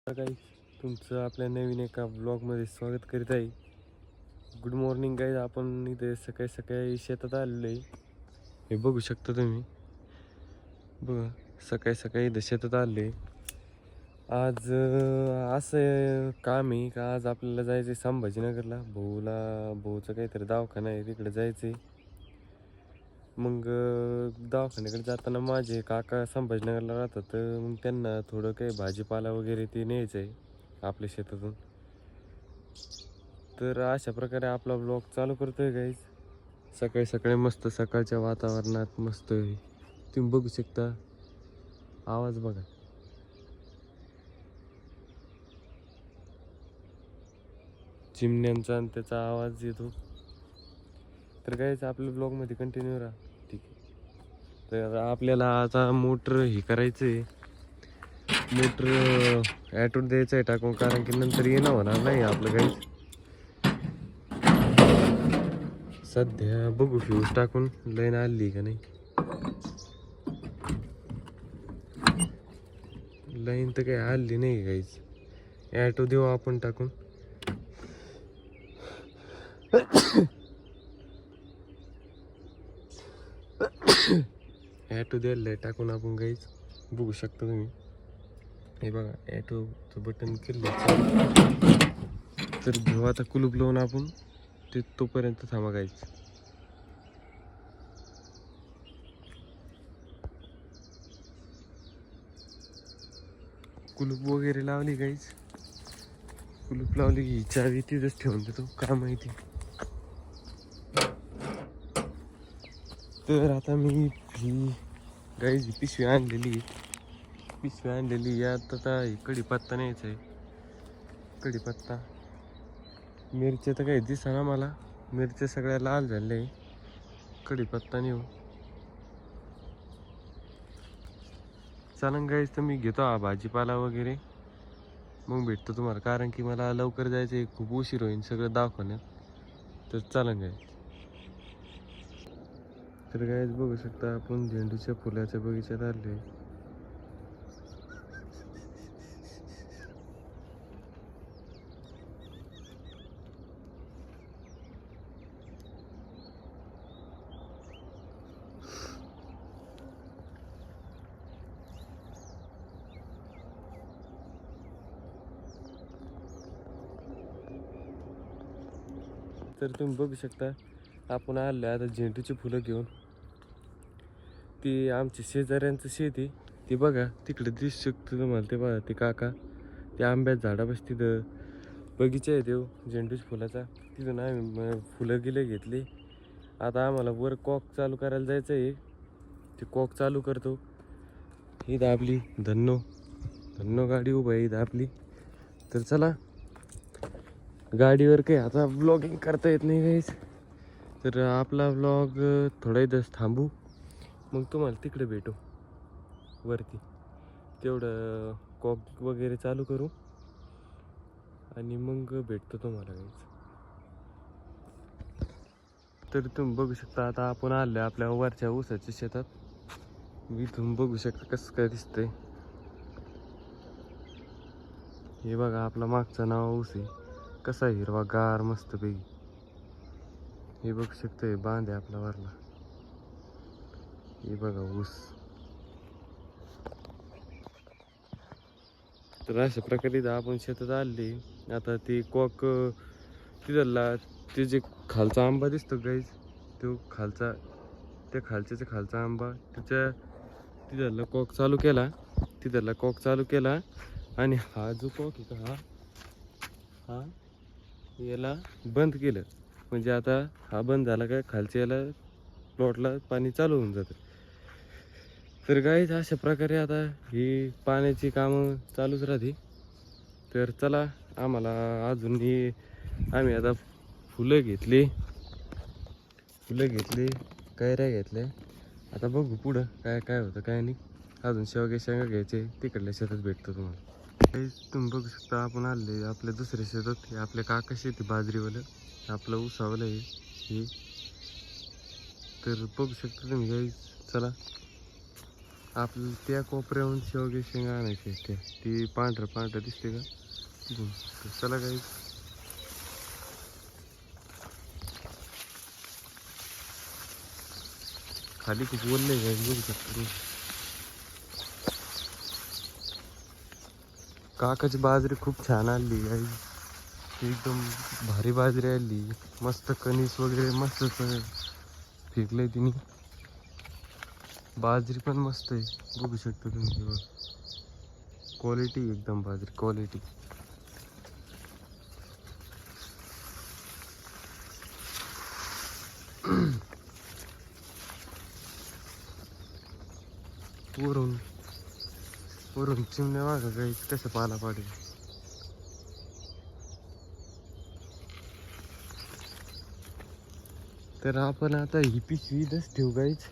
काही तुमचं आपल्या नवीन एका ब्लॉगमध्ये स्वागत करीत आहे. Good morning guys. आपण इथे सकाळी सकाळी शेतात आलेलो आहे. हे बघू शकता तुम्ही. बघा, सकाळी सकाळी इथे शेतात आले. आज असं काम आहे का आज आपल्याला जायचं आहे संभाजीनगरला. भाऊचं काहीतरी दवाखाना आहे, तिकडे जायचं आहे. मग दवाखान्याकडे जाताना माझे काका संभाजीनगरला राहतात, तर मग त्यांना थोडं काही भाजीपाला वगैरे ते न्यायचं आहे आपल्या शेतातून. तर अशा प्रकारे आपला ब्लॉग चालू करतोय गाईज. सकाळी सकाळी मस्त सकाळच्या वातावरणात मस्त आहे. तुम्ही बघू शकता, आवाज बघा. चिमण्यांचा आणि त्याचा आवाज येतो. तर गाईज आपल्या ब्लॉगमध्ये कंटिन्यू राहा. ठीक आहे. तर आपल्याला आता मोटर हे करायचं आहे. मोटर ॲटोत द्यायचं आहे टाकून, कारण की नंतर येणं होणार नाही आपलं गाईज. सध्या बघू फ्यूज टाकून लाईन आली का नाही. लाईन तर काही आली नाही गाईज. ॲटो देऊ आपण टाकून. ॲटो द्यायला टाकून आपण गाईज. बघू शकता तुम्ही. हे बघा, ॲटोचं बटन केलं. तर घेऊ आता कुलूप लावून आपण. ते तोपर्यंत थांबा गाईज. कुलूप वगैरे लावली गाईज. कुलूप लावली की चावी तिथंच ठेवून देतो, काय माहिती. तर आता मी ही गाईज पिशवी आणलेली. यात आता कढीपत्ता न्यायचा आहे. कढीपत्ता, मिरच्या तर काही दिसेना मला. मिरच्या सगळ्या लाल झाल्या आहे. कढीपत्ता नेऊ. चालन गाईज, तर मी घेतो हा भाजीपाला वगैरे, मग भेटतो तुम्हाला. कारण की मला लवकर जायचं आहे, खूप उशीर होईल सगळं दाखवण्यात. तर चालन गाईज. तर गाईज बघू शकता, आपण झेंडूच्या फुलाच्या बगीच्यात आले. तर तुम्ही बघू शकता, आपण आलो आता झेंडूची फुलं घेऊन. ती आमच्या शेजाऱ्यांचं शेत आहे. ती बघा तिकडे दिसू शकतं तुम्हाला. ते बघा ते काका, ते आंब्यात झाडापाशी तिथं बगीचा आहे तो झेंडूच्या फुलाचा. तिथून आम्ही फुलं गिले घेतली. आता आम्हाला वर कॉक चालू करायला जायचं आहे. ते कॉक चालू करतो. ही दाबली धन्नो गाडी उभं आहे दाबली. तर चला, गाडीवर काही आता ब्लॉगिंग करता येत नाही गाईज. तर आपला ब्लॉग थोडा इथंच थांबू, मग तुम्हाला तिकडे भेटू वरती. तेवढं कॉक वगैरे चालू करू आणि मग भेटतो तुम्हाला गाईज. तर तुम्ही बघू शकता, आता आपण आलो आपल्या वरच्या ऊसाच्या शेतात. मी तुम्ही बघू शकता कसं काय दिसतंय. हे बघा, आपला मागचा नाव ऊस आहे. कसा हिरवा गार मस्त पैकी. हे बघू शकतोय बांध आहे आपला वरला. हे बघा ऊस. तर अशा प्रकारे आपण शेतात आले. आता ते कॉक तिथला, ते जे खालचा आंबा दिसतो गाईज, तो खालचा, त्या खालचा आंबा, त्याच्या तिथला कॉक चालू केला. आणि हा जो कॉक आहे का, हा याला बंद केलं. म्हणजे आता हा बंद झाला का खालच्या याला प्लॉटला पाणी चालू होऊन जातं. तर गाईज अशा प्रकारे आता ही पाण्याची कामं चालूच राहते. तर चला, आम्हाला अजून आम्ही आता फुलं घेतली, कैऱ्या घेतल्या. आता बघू पुढं काय काय होतं काय नाही. अजून शेंगा घ्यायचे, तिकडल्या शेतात भेटतो तुम्हाला. तुम्ही बघू शकता, आपण आले आपल्या दुसऱ्या शेतात. हे आपल्या काका शेती बाजरीवालं, आपलं ऊसावलं आहे हे. तर बघू शकता तुम्ही गाईज. चला. आपल्याला त्या कोपऱ्याहून शेवगे शेंगा आणायची त्या ती पांढरं पांढरं दिसते का तिथून. तर चला काही खाली खूप ओलले आहे बघू शकतो तुम्ही. काकाची बाजरी खूप छान आली आहे, एकदम भारी बाजरी आली, मस्त कणीस वगैरे मस्त फेकलंय तिने. बाजरी पण मस्त आहे बघू शकता तुम्ही, क्वालिटी एकदम बाजरी क्वालिटी. वरून वरून चिमण्या वाघ काही कसं पाला पाडेल. तर आपण आता ही पिशवी इथंच ठेवू गाईच,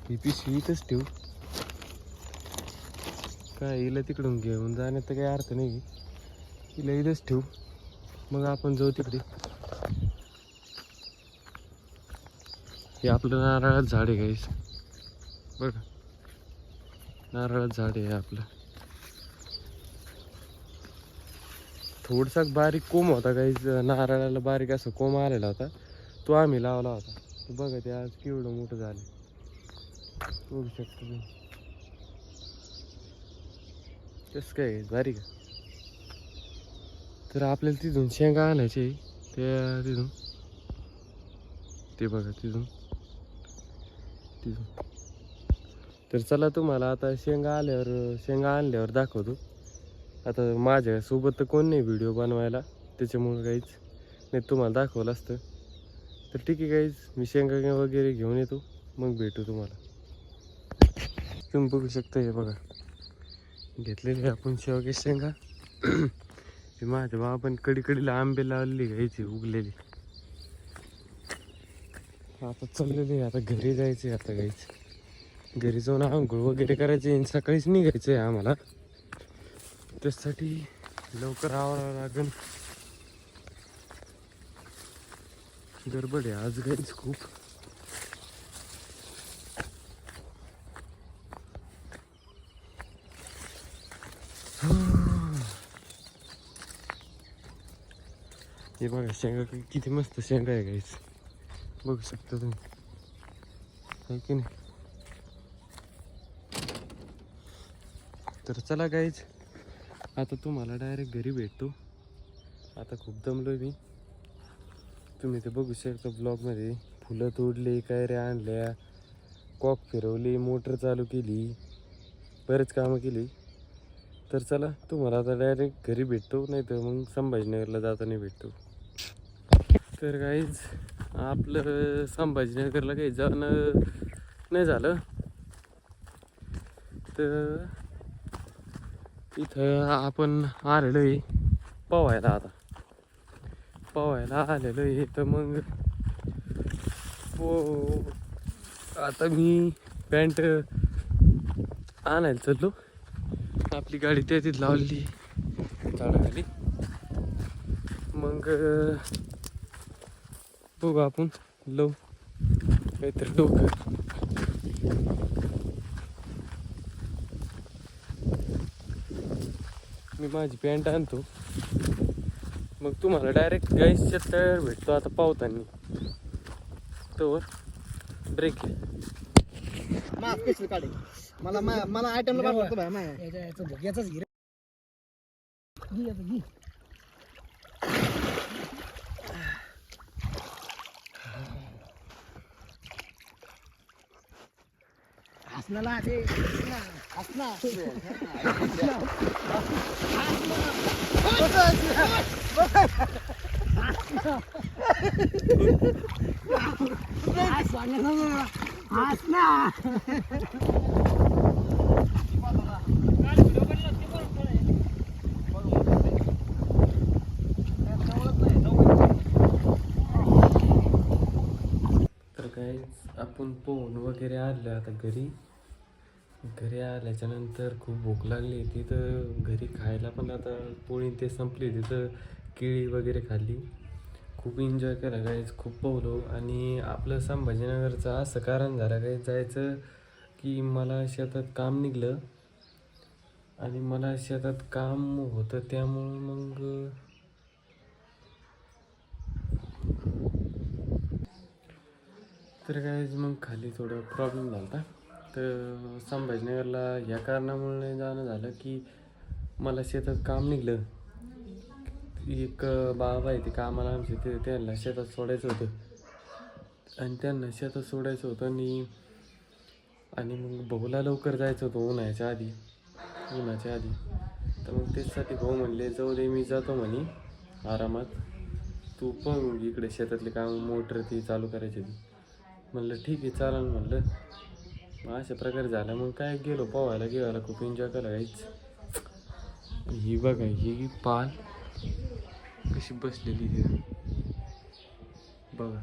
ही पिशवी इथंच ठेवू. काय हिला तिकडून घेऊन जाण्यात तर काही अर्थ नाही, हिला इथंच ठेवू. मग आपण जाऊ तिकडे. हे आपलं नारळाचं झाड आहे गाईस, बघा नारळाचं झाड आहे आपलं. थोडसा बारीक कोंब होता गाईस, नारळाला बारीक असं कोंब आलेला होता, तो आम्ही लावला होता. तो बघा ते आज केवढं मोठं झालं बघू शकतो तुम्ही. कसं काय बारीक आहे. तर आपल्याला तिथून शेंगा आणायचे, त्या तिथून ते बघा तिथून तिथून. तर चला तुम्हाला आता शेंगा आणल्यावर दाखवतो. आता माझ्यासोबत तर कोण नाही व्हिडिओ बनवायला, त्याच्यामुळं काहीच नाही तुम्हाला दाखवलं असतं. तर ठीक आहे काहीच, मी शेंगा वगैरे घेऊन येतो, मग भेटू तुम्हाला. तुम्ही बघू शकता हे बघा घेतलेले आपण शेवगे शेंगा. हे माझ्या बाबा कडीला आंबे लावलेली घ्यायची उगलेली. आता चाललेले आता घरी जायचे, आता घ्यायचं घरी जाऊन आंघोळ वगैरे करायचे आणि सकाळीच निघायचं आहे आम्हाला. त्यासाठी लवकर आवरावं लागेल, गडबड आहे आज गाईच खूप. हे बघा शेंगा किती मस्त शेंगा आहे गाईच, बघू शकता तुम्ही आहे की नाही. तर चला गाईच आता तुम्हाला डायरेक्ट घरी भेटतो. आता खूप दमलोय मी, तुम्ही ते बघू शकता ब्लॉगमध्ये. फुलं तोडली, कैऱ्या आणल्या, कॉक फिरवली, मोटर चालू केली, बरेच कामं केली. तर चला तुम्हाला आता डायरेक्ट घरी भेटतो, नाही तर मग संभाजीनगरला जाताना भेटतो. तर काहीच आपलं संभाजीनगरला काही जाणं नाही झालं. तर इथं आपण आलेलो आहे पोहायला. आता पोहायला आलेलो आहे, तर मग आता मी पॅन्ट आणायला चाललो. आपली गाडी त्या तिथं लावली झाडाखाली. मग बघू आपण लव काहीतरी डोकं. मी माझी पॅन्ट आणतो, मग तुम्हाला डायरेक्ट गाईसच्या तळ्यावर भेटतो. आता पावताना तोवर ब्रेक मला मला आयटमला पाठवतो भाई याचाच घे हसनाला ते हसना हसना. तर काय आपण पोहून वगैरे आलं आता घरी आल्याच्या नंतर खूप भूक लागली होती. तर घरी खायला पण आता पोळी ते संपली, तिथं केळी वगैरे खाल्ली, खूप एन्जॉय केला गाईज, खूप पोहलो. आणि आपलं संभाजीनगरचं असं कारण झालं काय जायचं की मला शेतात काम निघलं आणि मला शेतात काम होतं, त्यामुळं मग तर काय मग खाली थोडं प्रॉब्लेम झाला होता. तर संभाजीनगरला ह्या कारणामुळे नाही जाणं झालं की मला शेतात काम निघलं. एक बाबा आहे ते कामाला आमचे, ते त्यांना शेतात सोडायचं होतं आणि त्यांना शेतात सोडायचं होतं आणि मग भाऊला लवकर जायचं होतं उन्हाच्या आधी. तर मग त्याच्यासाठी भाऊ म्हणले जाऊ दे मी जातो म्हणे आरामात, तू पण इकडे शेतातले काम मोटर ती चालू करायची ती. म्हणलं ठीक आहे चालेल म्हणलं. मग अशा प्रकारे झालं. मग काय गेलो पोहायला खूप एन्जॉय केला काहीच. ही बघा ही पाल कशी बसलेली तिथं बघा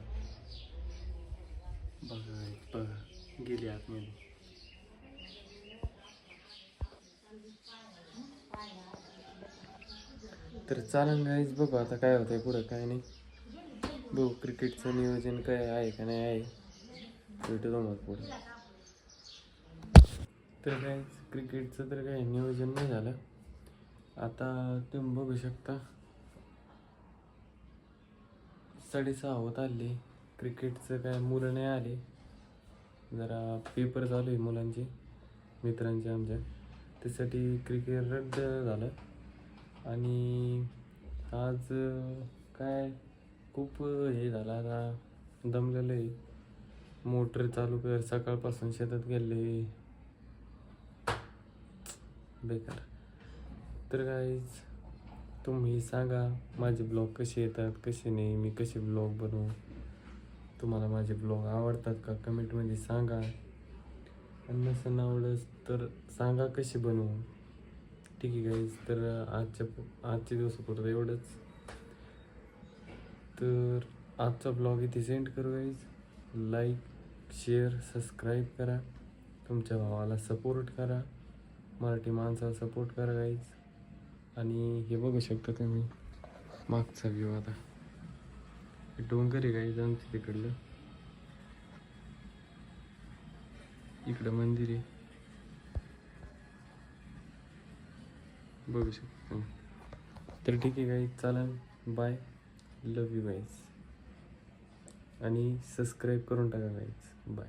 बघा बघा गेली आतमध्ये. तर चालेल गाईज, बघू आता काय होतंय पुढं काय नाही. बघू क्रिकेटचं नियोजन काय आहे का नाही आहे, भेटतो मग पुढे. तर काय क्रिकेटचं तर काही नियोजन नाही झालं. आता तुम्ही बघू शकता 6:30 होत आले. क्रिकेटचं काय मुलं नाही आले, जरा पेपर चालू आहे मुलांचे मित्रांचे आमच्या, त्यासाठी क्रिकेट रद्द झालं. आणि आज काय खूप हे झालं, आता दमलेलं आहे. मोटर चालू कर, सकाळपासून शेतात गेले, बेकार. तर गाईज तुम्ही सांगा माझे ब्लॉग कसे येतात कसे नाही, मी कसे ब्लॉग बनवू, तुम्हाला माझे ब्लॉग आवडतात का कमेंटमध्ये सांगा. आणि नसं आवडत तर सांगा कसे बनवू. ठीक आहे गाईज, तर आजच्या दिवसापुरतं एवढंच. तर आजचा ब्लॉग इथे सेंड करू गाईज. लाईक शेअर सबस्क्राईब करा, तुमच्या भावाला सपोर्ट करा, मराठी माणसाला सपोर्ट करा गाईज. आणि हे बघू शकता तुम्ही मागचा व्ह्यू. आता डोंगर आहे गाईज आमच्या तिकडलं, इकडं मंदिर आहे बघू शकता तुम्ही. तर ठीक आहे गाईज, चालेल, बाय, लव यू गाईज. आणि सबस्क्राईब करून टाका गाईज, बाय.